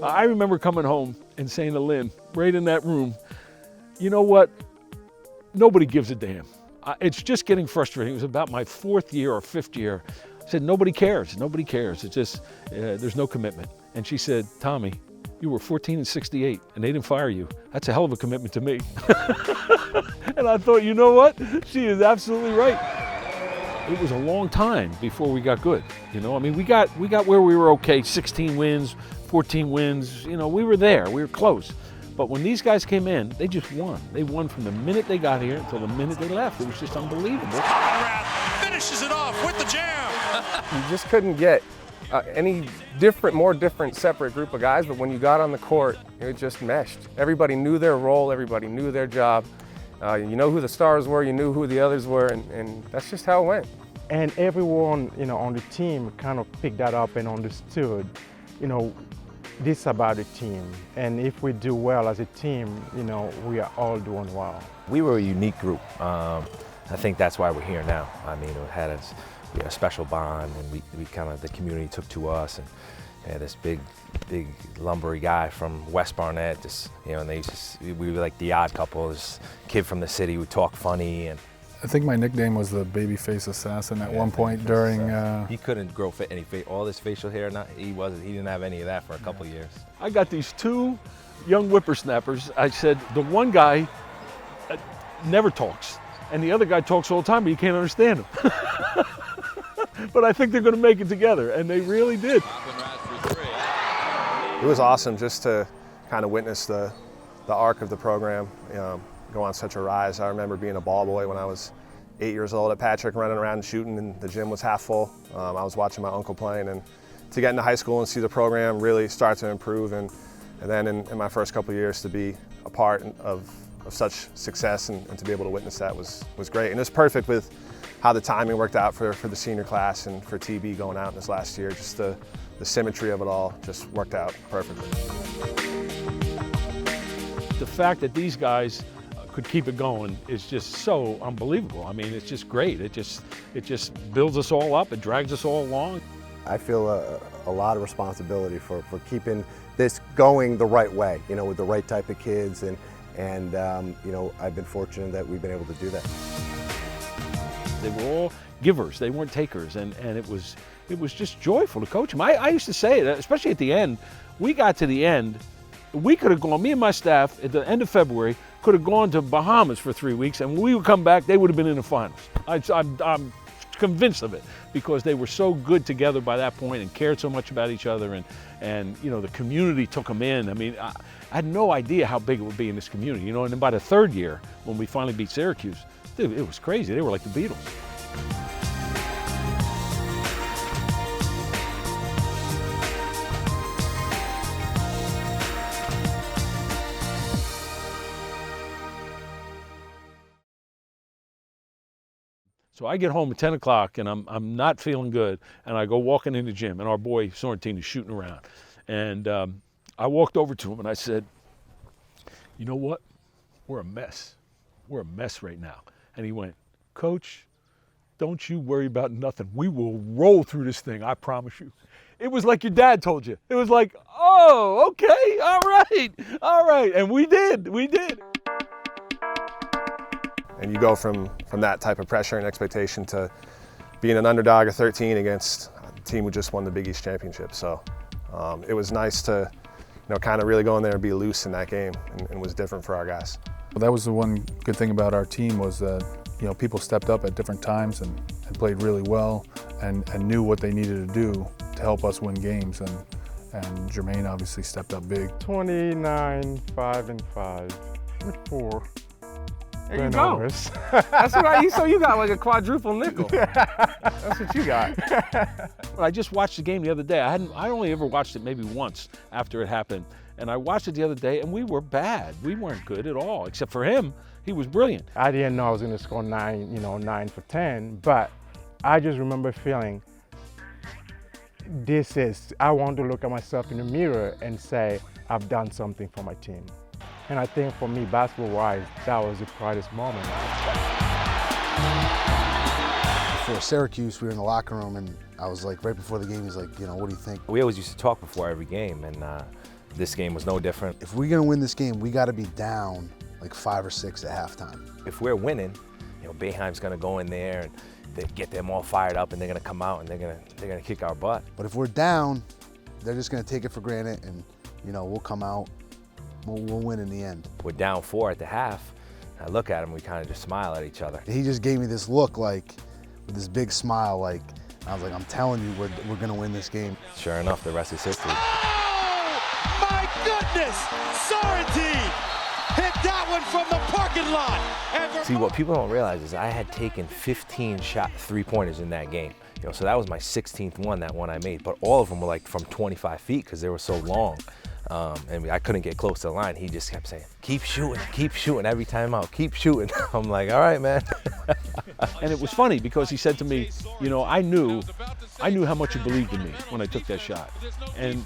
I remember coming home and saying to Lynn, right in that room, you know what? Nobody gives a damn. It's just getting frustrating. It was about my 4th year or 5th year. I said, nobody cares. Nobody cares. It's just, there's no commitment. And she said, Tommy, you were 14 and 68 and they didn't fire you. That's a hell of a commitment to me. And I thought, you know what? She is absolutely right. It was a long time before we got good. You know, I mean, we got where we were okay, 16 wins, 14 wins. You know, we were there, we were close. But when these guys came in, they just won. They won from the minute they got here until the minute they left. It was just unbelievable. Finishes it off with the jam. You just couldn't get any more different, separate group of guys, but when you got on the court, it just meshed. Everybody knew their role, everybody knew their job. You know who the stars were, you knew who the others were, and that's just how it went. And everyone, you know, on the team kind of picked that up and understood, you know, this is about the team. And if we do well as a team, you know, we are all doing well. We were a unique group. I think that's why we're here now. I mean, we had a special bond, and we kind of, the community took to us, and had this big lumbery guy from West Barnett, just, you know, and we were like the odd couple, this kid from the city who talked funny. And I think my nickname was the babyface assassin at one point during. He couldn't grow all this facial hair. He didn't have any of that for a couple years. I got these 2 young whippersnappers. I said, the one guy never talks, and the other guy talks all the time, but you can't understand him. But I think they're going to make it together, and they really did. It was awesome just to kind of witness the arc of the program go on such a rise. I remember being a ball boy when I was 8 years old at Patrick, running around and shooting, and the gym was half full. I was watching my uncle playing, and to get into high school and see the program really start to improve, and then in my first couple of years to be a part of such success and to be able to witness that was great. And it was perfect with how the timing worked out for the senior class and for TB going out in this last year. Just the symmetry of it all just worked out perfectly. The fact that these guys could keep it going is just so unbelievable. I mean, it's just great. It just builds us all up. It drags us all along. I feel a lot of responsibility for keeping this going the right way, you know, with the right type of kids, and you know, I've been fortunate that we've been able to do that. They were all givers. They weren't takers, and it was just joyful to coach them. I used to say it, especially at the end. We got to the end. We could have gone, me and my staff, at the end of February, could have gone to Bahamas for 3 weeks, and when we would come back, they would have been in the finals. I'm convinced of it, because they were so good together by that point and cared so much about each other, and you know, the community took them in. I mean, I had no idea how big it would be in this community, you know, and then by the 3rd year, when we finally beat Syracuse, dude, it was crazy. They were like the Beatles. So I get home at 10 o'clock and I'm not feeling good, and I go walking in the gym, and our boy Sorrentine is shooting around. And I walked over to him and I said, you know what? We're a mess. We're a mess right now. And he went, Coach, don't you worry about nothing. We will roll through this thing, I promise you. It was like your dad told you. It was like, oh, okay, all right. And we did. And you go from that type of pressure and expectation to being an underdog of 13 against a team who just won the Big East championship. So it was nice to, you know, kind of really go in there and be loose in that game, and was different for our guys. Well, that was the one good thing about our team, was that, you know, people stepped up at different times and played really well and knew what they needed to do to help us win games. And Jermaine obviously stepped up big. 29, 5 and 5 with 4. There you go. That's what so you got like a quadruple nickel. That's what you got. I just watched the game the other day. I only ever watched it maybe once after it happened. And I watched it the other day, and we were bad. We weren't good at all, except for him. He was brilliant. I didn't know I was going to score 9 for 10, but I just remember feeling, I want to look at myself in the mirror and say, I've done something for my team. And I think for me, basketball-wise, that was the proudest moment. Before Syracuse, we were in the locker room, and I was like, right before the game, he's like, you know, what do you think? We always used to talk before every game, and This game was no different. If we're gonna win this game, we gotta be down like 5 or 6 at halftime. If we're winning, you know, Boeheim's gonna go in there and they get them all fired up, and they're gonna come out and they're gonna kick our butt. But if we're down, they're just gonna take it for granted, and you know, we'll come out, we'll win in the end. We're down 4 at the half. I look at him, we kind of just smile at each other. He just gave me this look, like, with this big smile, like, I was like, I'm telling you, we're gonna win this game. Sure enough, the rest is history. Oh, my goodness! Sorrentine hit that one from the parking lot. And See, what people don't realize is I had taken 15 shot 3-pointers in that game. You know, so that was my 16th one, that one I made. But all of them were like from 25 feet because they were so long. And I couldn't get close to the line. He just kept saying, keep shooting every time out, keep shooting. I'm like, all right, man. And it was funny because he said to me, you know, I knew how much you believed in me when I took that shot. And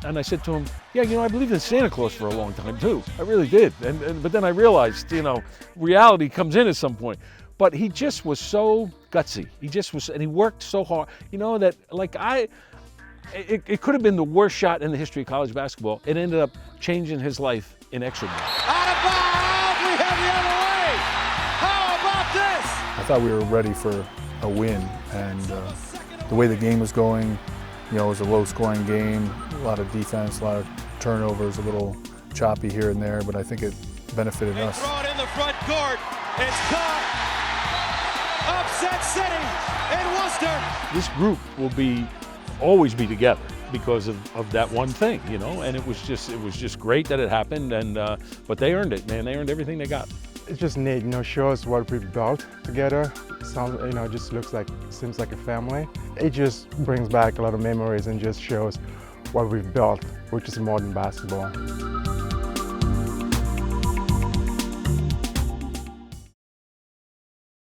I said to him, yeah, you know, I believed in Santa Claus for a long time too. I really did. But then I realized, you know, reality comes in at some point. But he just was so gutsy. He just was, and he worked so hard. You know, that like it could have been the worst shot in the history of college basketball. It ended up changing his life inexorably. out of bounds, we head the other way. How about this? I thought we were ready for a win, and the way the game was going, you know, it was a low-scoring game, a lot of defense, a lot of turnovers, a little choppy here and there, but I think it benefited us. Throw it in the front court. It's caught. Upset City in Worcester. This group will always be together because of that one thing, you know. And it was just great that it happened. And but they earned it, man. They earned everything they got. It's just neat, you know, shows what we've built together. Sounds, you know, just seems like a family. It just brings back a lot of memories and just shows what we've built, which is modern basketball.